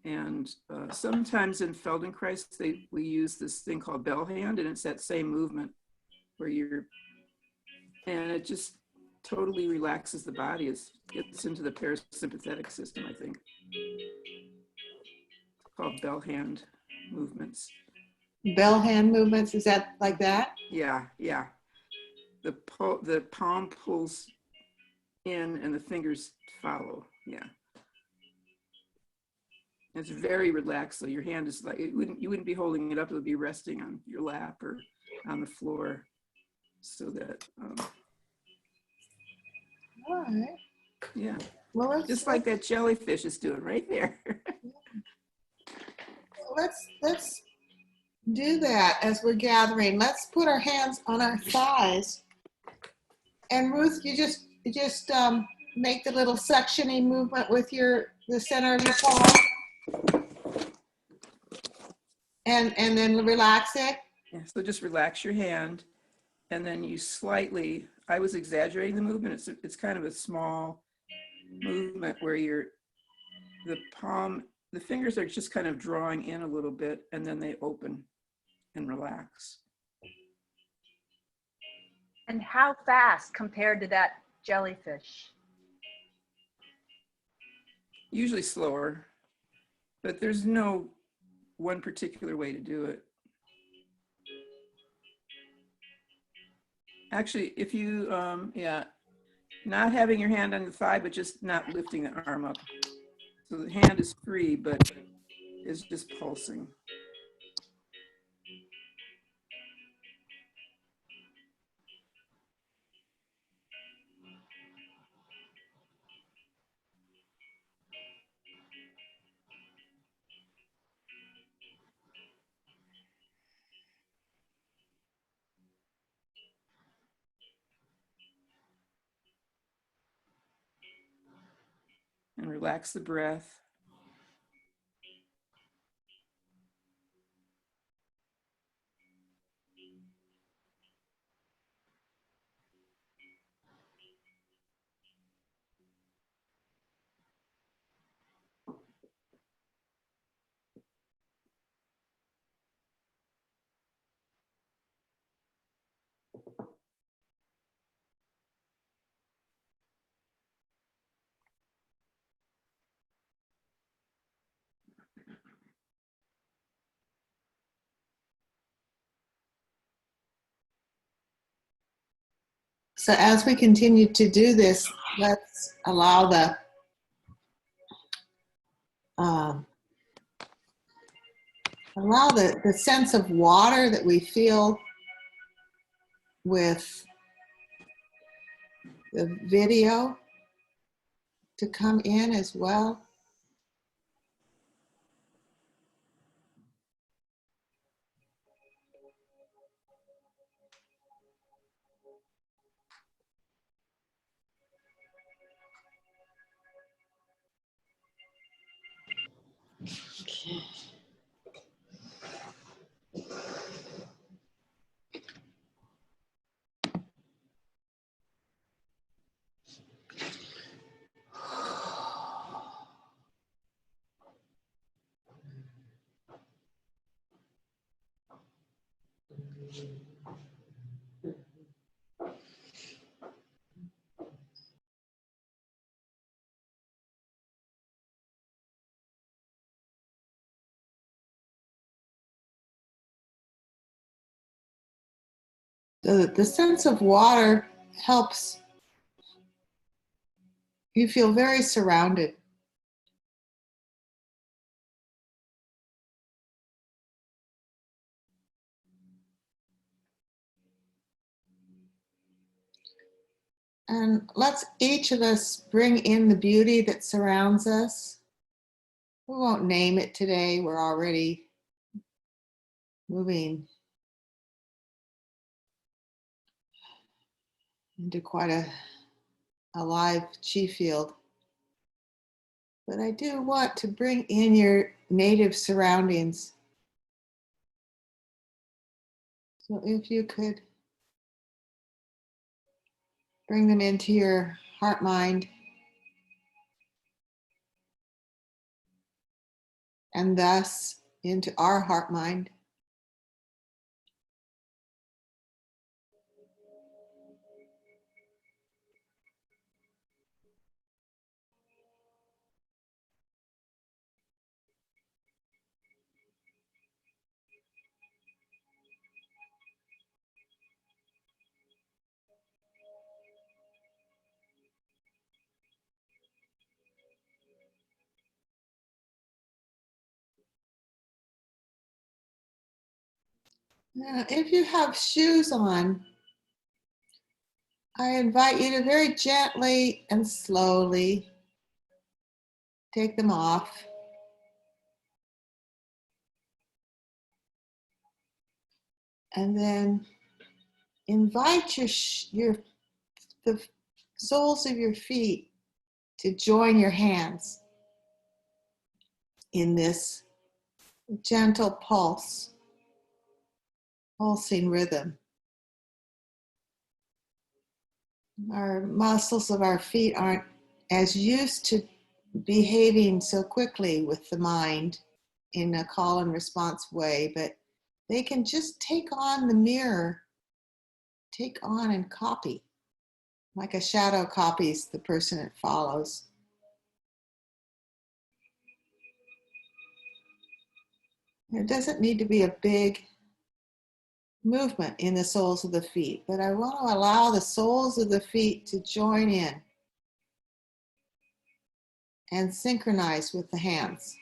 And sometimes in Feldenkrais, we use this thing called bell hand, and it's that same movement where and it just totally relaxes the body. It gets into the parasympathetic system, I think. It's called bell hand movements. Bell hand movements, is that like that? Yeah, yeah. The palm pulls in and the fingers follow. Yeah. It's very relaxed. So your hand is like, you wouldn't be holding it up. It would be resting on your lap or on the floor, so that. All right. Yeah. Well, just like that jellyfish is doing right there. let's do that as we're gathering. Let's put our hands on our thighs. And Ruth, you just make the little suctioning movement with the center of your palm. And then relax it. Yeah, so just relax your hand, and then you slightly, I was exaggerating the movement. It's kind of a small movement where the fingers are just kind of drawing in a little bit, and then they open and relax. And how fast compared to that jellyfish? Usually slower, but there's no one particular way to do it. Actually, if you, not having your hand on the thigh, but just not lifting the arm up. So the hand is free, but it's just pulsing. And relax the breath. So as we continue to do this, let's allow the sense of water that we feel with the video to come in as well. Okay. The sense of water helps you feel very surrounded. And let's each of us bring in the beauty that surrounds us. We won't name it today. We're already moving into quite a live chi field. But I do want to bring in your native surroundings. So if you could bring them into your heart mind. and thus into our heart mind. Now, if you have shoes on, I invite you to very gently and slowly take them off. And then invite the soles of your feet to join your hands in this gentle pulsing rhythm. Our muscles of our feet aren't as used to behaving so quickly with the mind in a call and response way, but they can just take on the mirror, take on and copy, like a shadow copies the person it follows. There doesn't need to be a big movement in the soles of the feet, but I want to allow the soles of the feet to join in and synchronize with the hands.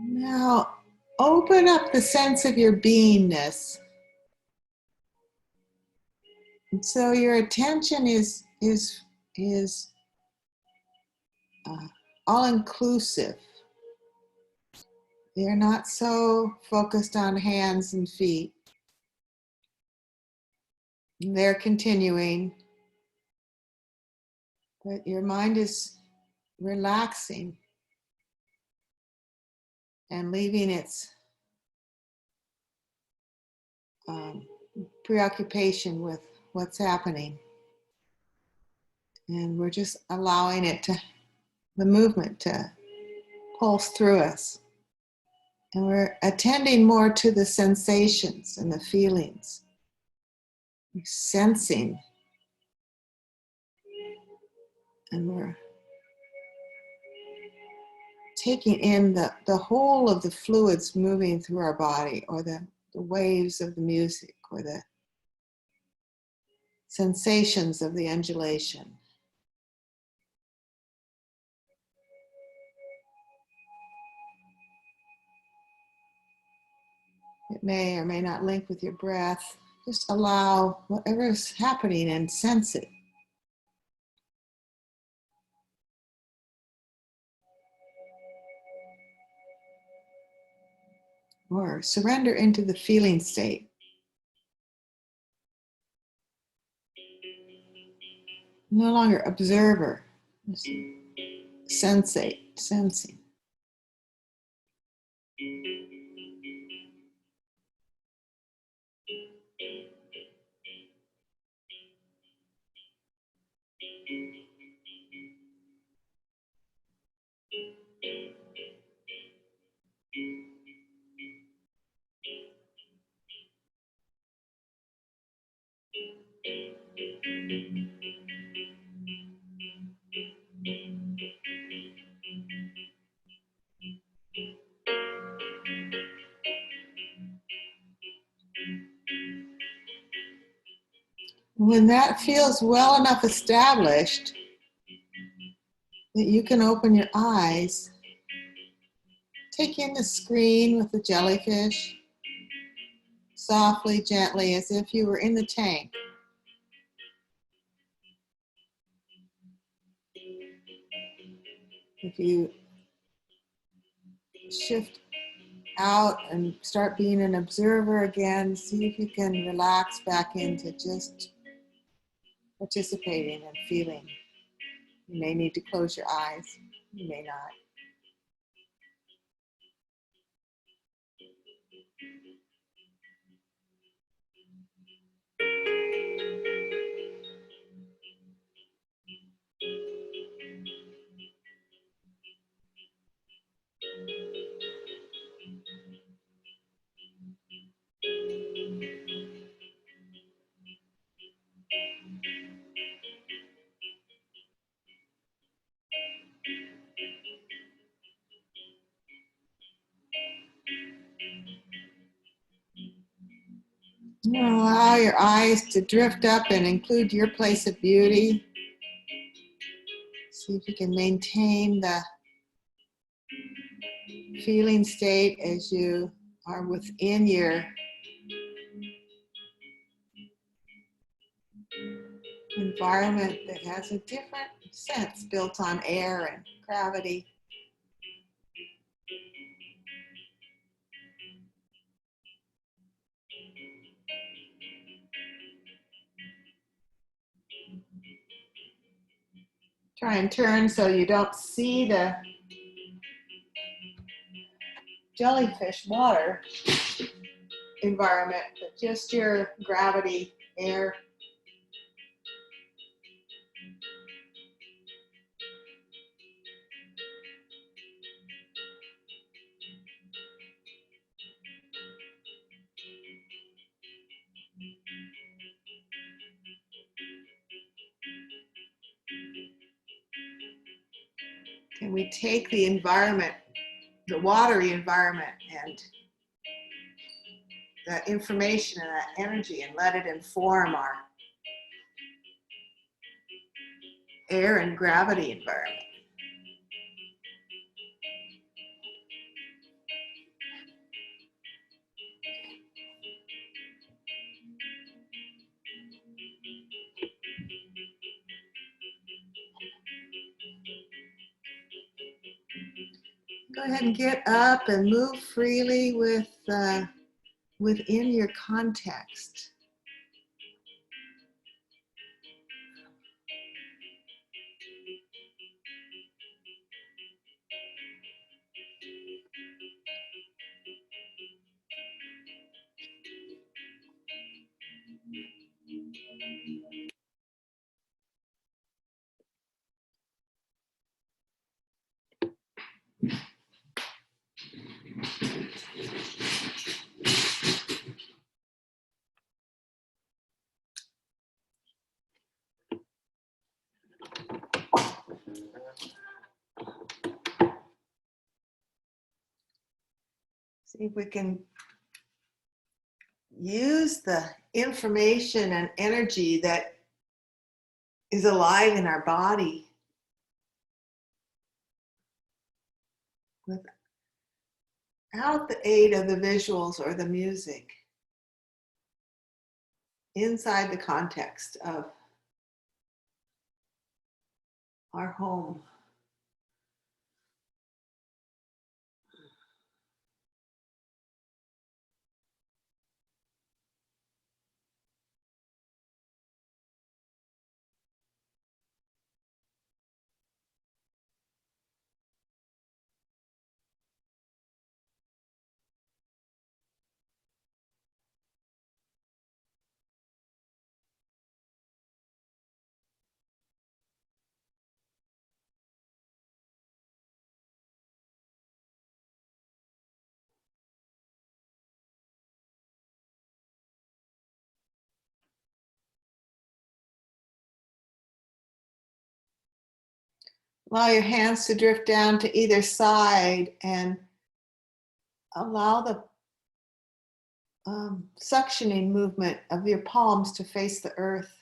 Now, open up the sense of your beingness. And so your attention is all-inclusive. They're not so focused on hands and feet. They're continuing, but your mind is relaxing and leaving its preoccupation with what's happening. And we're just allowing the movement to pulse through us. And we're attending more to the sensations and the feelings. We're sensing. And we're taking in the whole of the fluids moving through our body, or the waves of the music, or the sensations of the undulation. It may or may not link with your breath. Just allow whatever is happening and sense it. Or surrender into the feeling state. No longer observer, just sensing. When that feels well enough established that you can open your eyes, take in the screen with the jellyfish, softly, gently, as if you were in the tank. If you shift out and start being an observer again, see if you can relax back into just participating and feeling. You may need to close your eyes, you may not. Allow your eyes to drift up and include your place of beauty. See if you can maintain the feeling state as you are within your environment that has a different sense built on air and gravity. Try and turn so you don't see the jellyfish water environment, but just your gravity, air. Can we take the environment, the watery environment, and that information and that energy and let it inform our air and gravity environment? Go ahead and get up and move freely within your context. See if we can use the information and energy that is alive in our body without the aid of the visuals or the music, inside the context of our home. Allow your hands to drift down to either side and allow the suctioning movement of your palms to face the earth.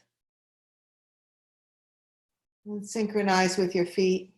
And synchronize with your feet.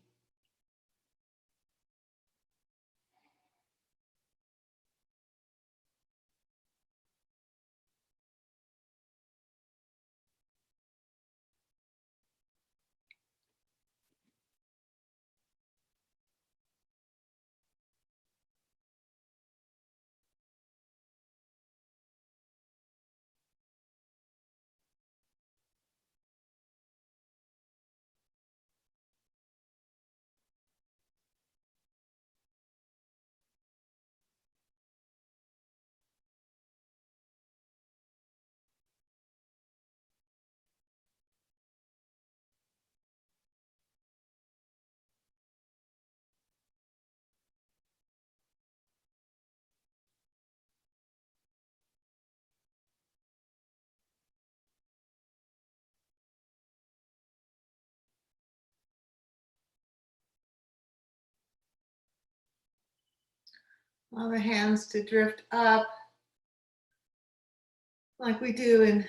Allow the hands to drift up like we do and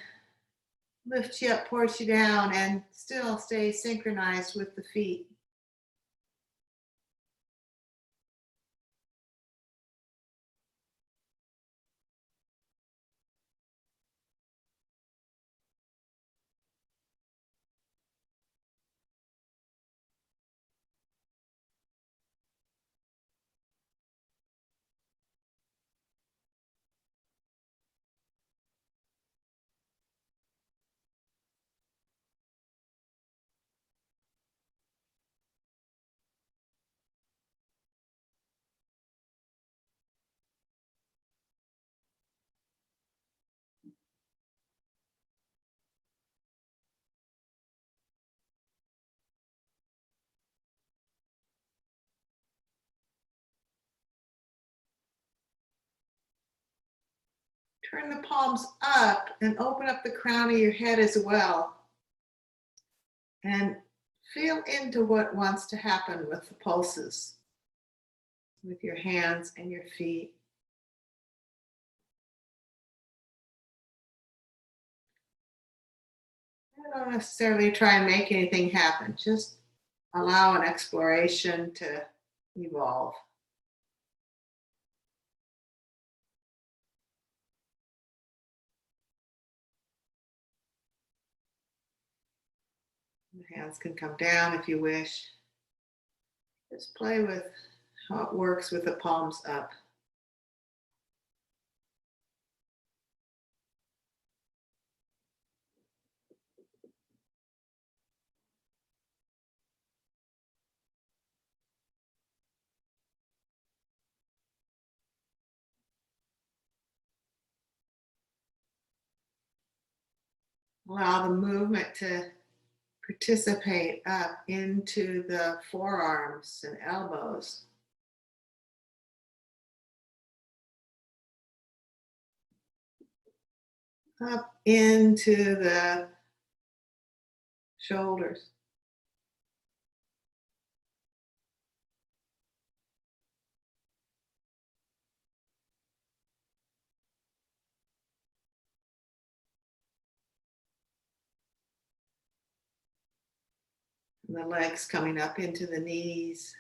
lift you up, push you down, and still stay synchronized with the feet. Turn the palms up and open up the crown of your head as well. And feel into what wants to happen with the pulses, with your hands and your feet. Don't necessarily try and make anything happen. Just allow an exploration to evolve. The hands can come down if you wish. Just play with how it works with the palms up. Allow the movement to participate up into the forearms and elbows. Up into the shoulders. And the legs coming up into the knees.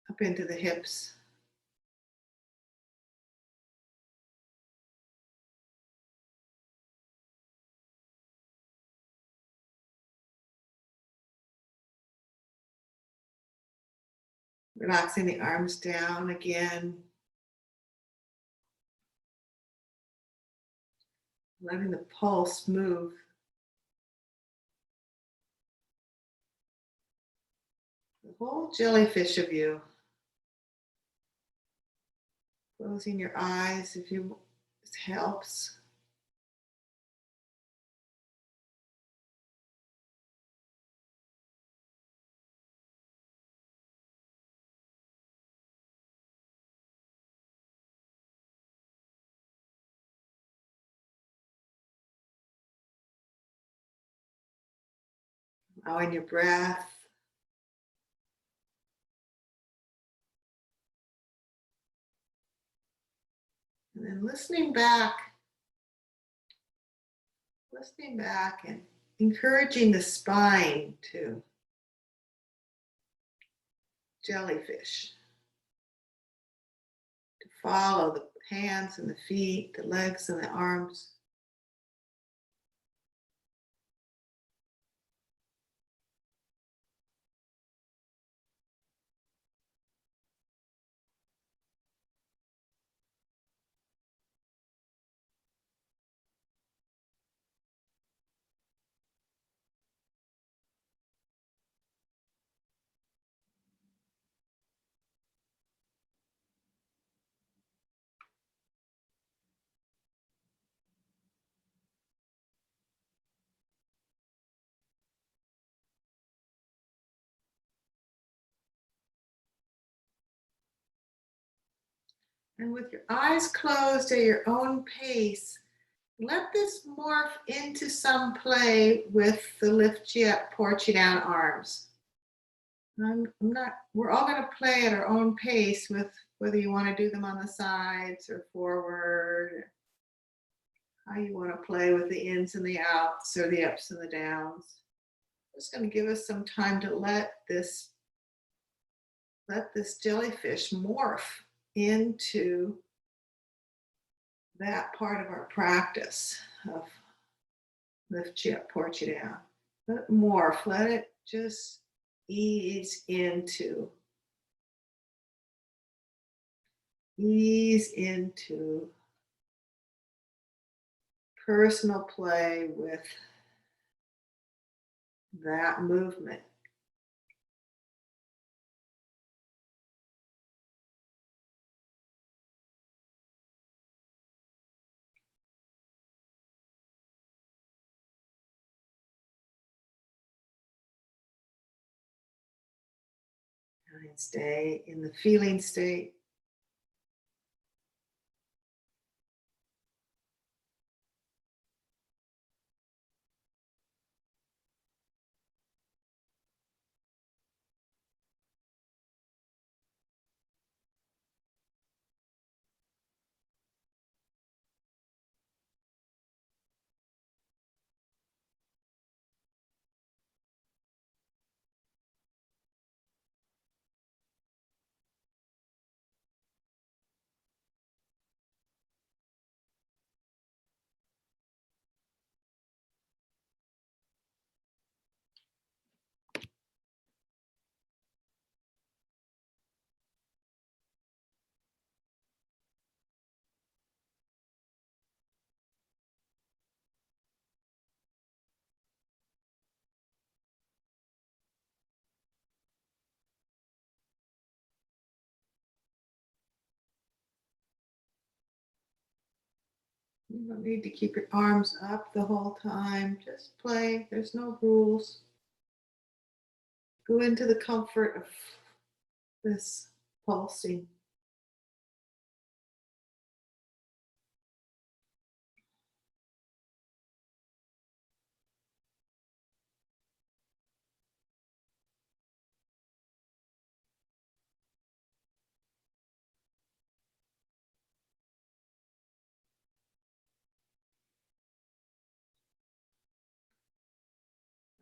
Up into the hips. Relaxing the arms down again. Letting the pulse move. The whole jellyfish of you. Closing your eyes if you, this helps. Allowing your breath. And then listening back. listening back and encouraging the spine to jellyfish, to follow the hands and the feet, the legs and the arms. And with your eyes closed at your own pace, let this morph into some play with the lift you up, port you down arms. We're all going to play at our own pace with whether you want to do them on the sides or forward, how you want to play with the ins and the outs or the ups and the downs. Just going to give us some time to let this jellyfish morph into that part of our practice of lift you up, port you down. Let it morph, let it just ease into personal play with that movement. And stay in the feeling state. You don't need to keep your arms up the whole time. Just play. There's no rules. Go into the comfort of this pulsing.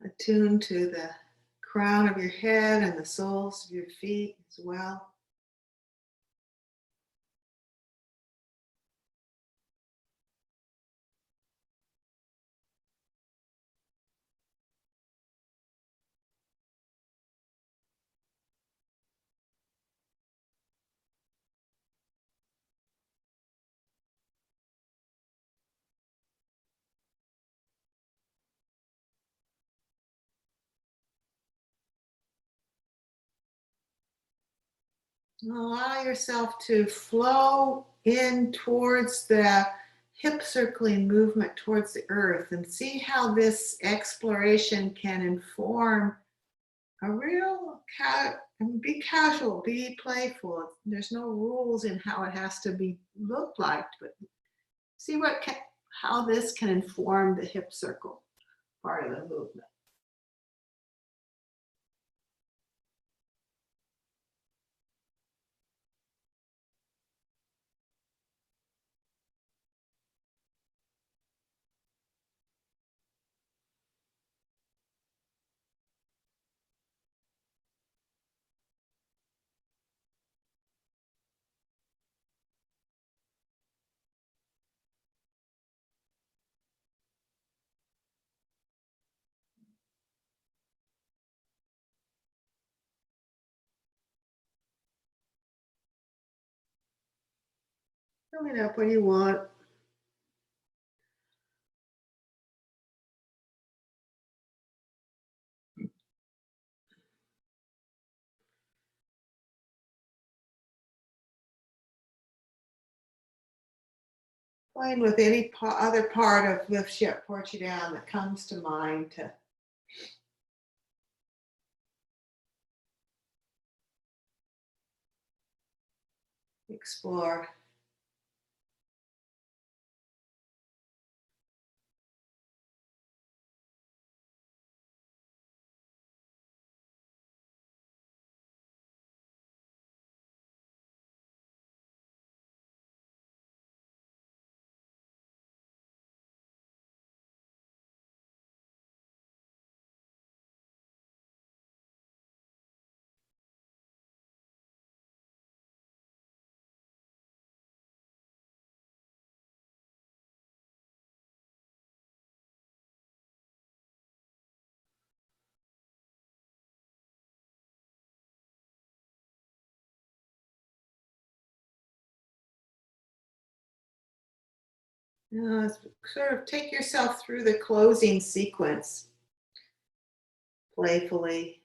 Attune to the crown of your head and the soles of your feet as well. Allow yourself to flow in towards the hip circling movement towards the earth and see how this exploration can inform a real be casual, be playful. There's no rules in how it has to be looked like, but see how this can inform the hip circle part of the movement. Fill it up when you want. Playing with any other part of lift, shift, porch you down that comes to mind to explore. Sort of take yourself through the closing sequence playfully.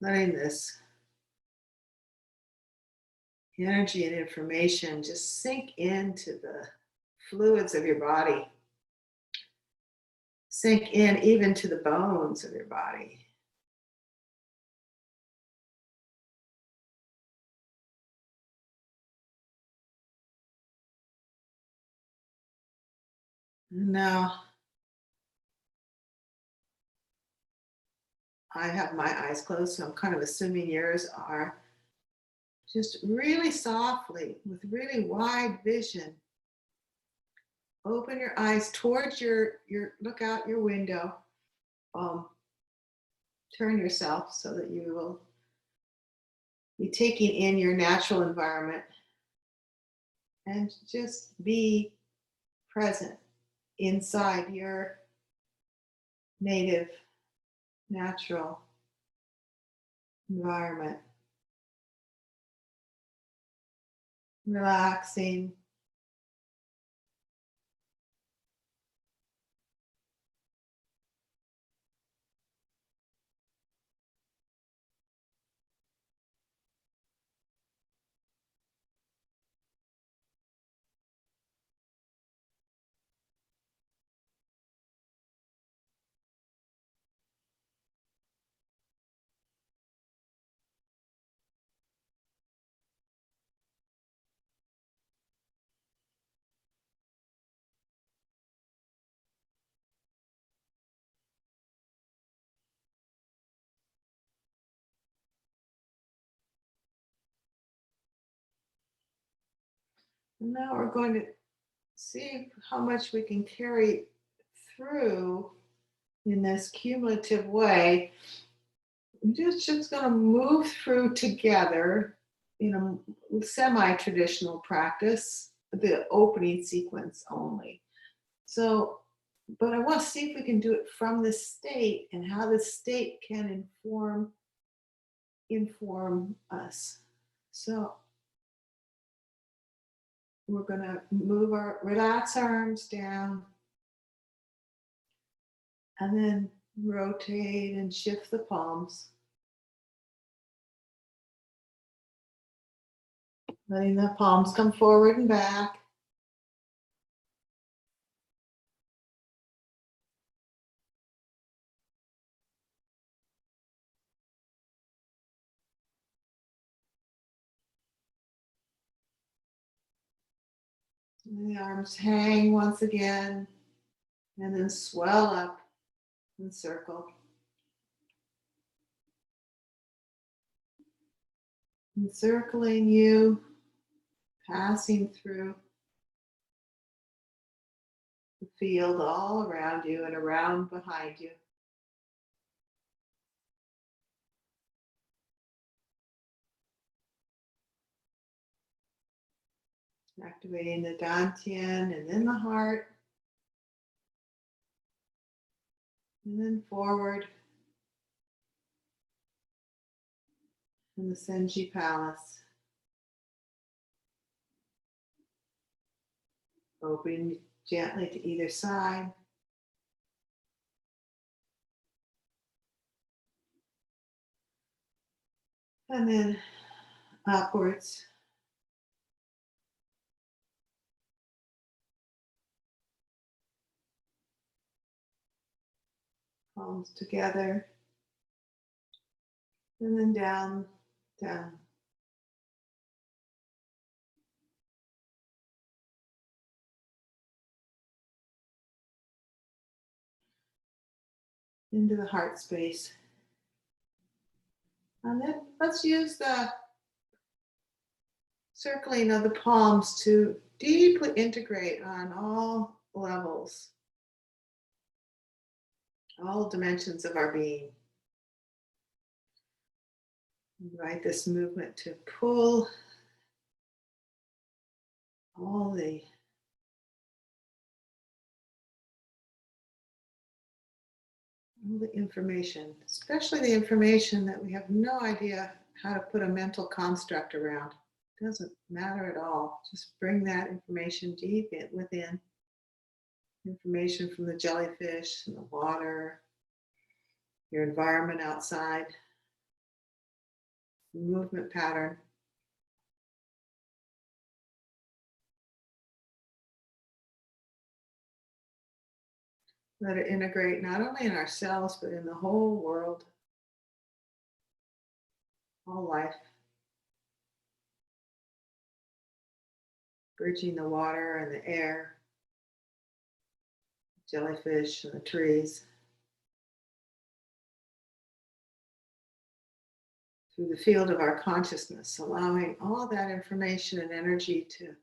Letting this energy and information just sink into the fluids of your body, sink in even to the bones of your body. Now, I have my eyes closed, so I'm kind of assuming yours are. Just really softly, with really wide vision, open your eyes towards your look out your window. Turn yourself so that you will be taking in your natural environment and just be present inside your native natural environment. Relaxing. And now we're going to see how much we can carry through in this cumulative way. We're just going to move through together in a semi-traditional practice, the opening sequence only. So, but I want to see if we can do it from this state and how this state can inform us. So we're going to relax our arms down and then rotate and shift the palms. Letting the palms come forward and back. And the arms hang once again and then swell up and circle. Encircling you, passing through the field all around you and around behind you. Activating the dantian and then the heart. And then forward. And the Senji Palace. Opening gently to either side. And then upwards. Palms together. And then down, down. Into the heart space. And then let's use the circling of the palms to deeply integrate on all levels, all dimensions of our being. Invite this movement to pull all the information, especially the information that we have no idea how to put a mental construct around. It doesn't matter at all. Just bring that information deep within. Information from the jellyfish and the water, your environment outside, movement pattern. Let it integrate not only in ourselves, but in the whole world, all life. Bridging the water and the air, jellyfish and the trees. Through the field of our consciousness, allowing all that information and energy to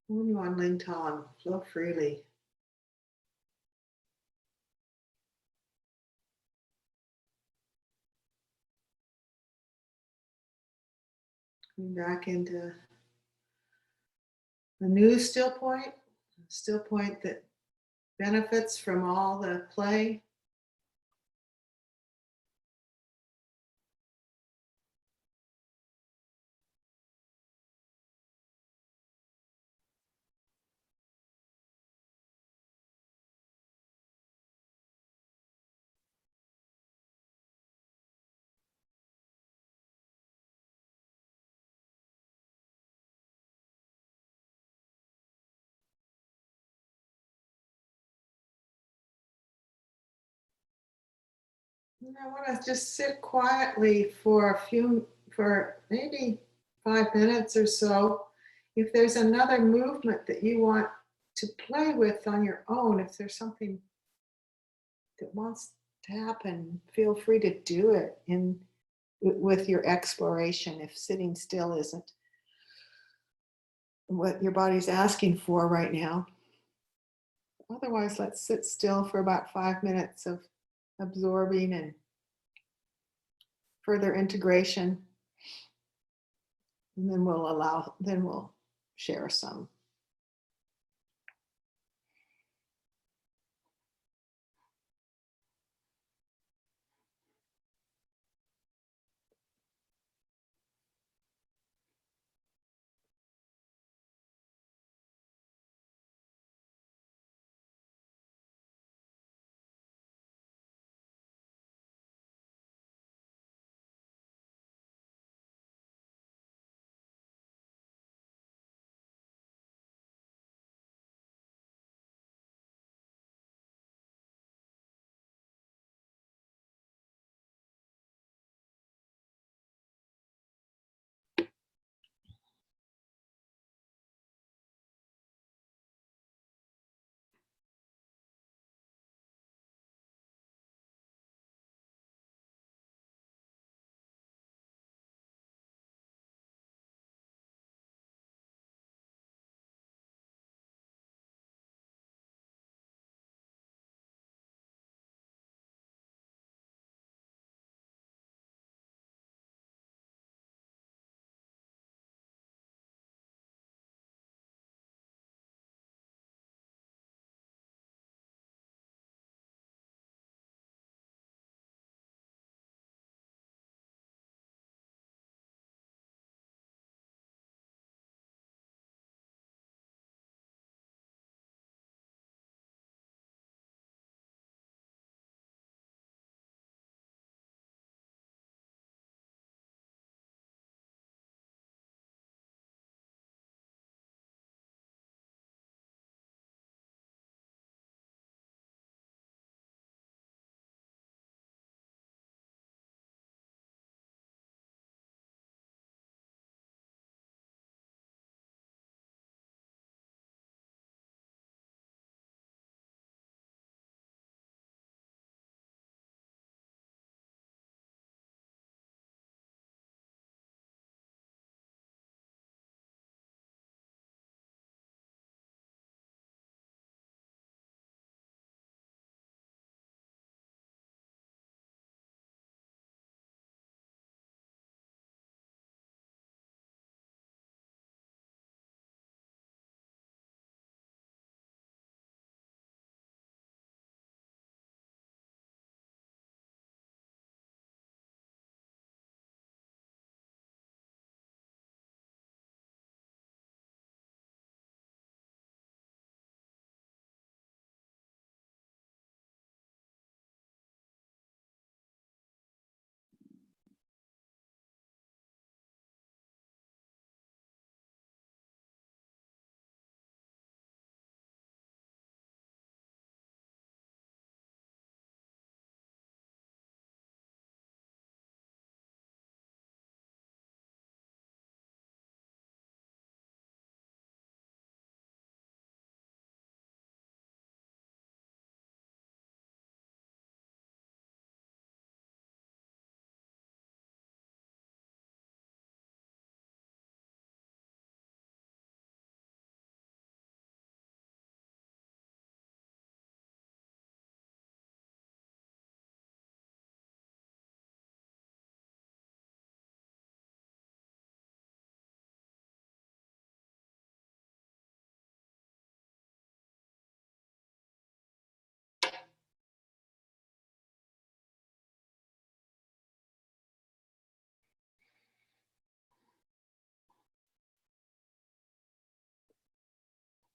Wunyuan Lingtong flow freely. Coming back into a new still point that benefits from all the play. And I want to just sit quietly for maybe 5 minutes or so. If there's another movement that you want to play with on your own, if there's something that wants to happen, feel free to do it with your exploration if sitting still isn't what your body's asking for right now. Otherwise, let's sit still for about 5 minutes of absorbing and further integration. And then we'll share some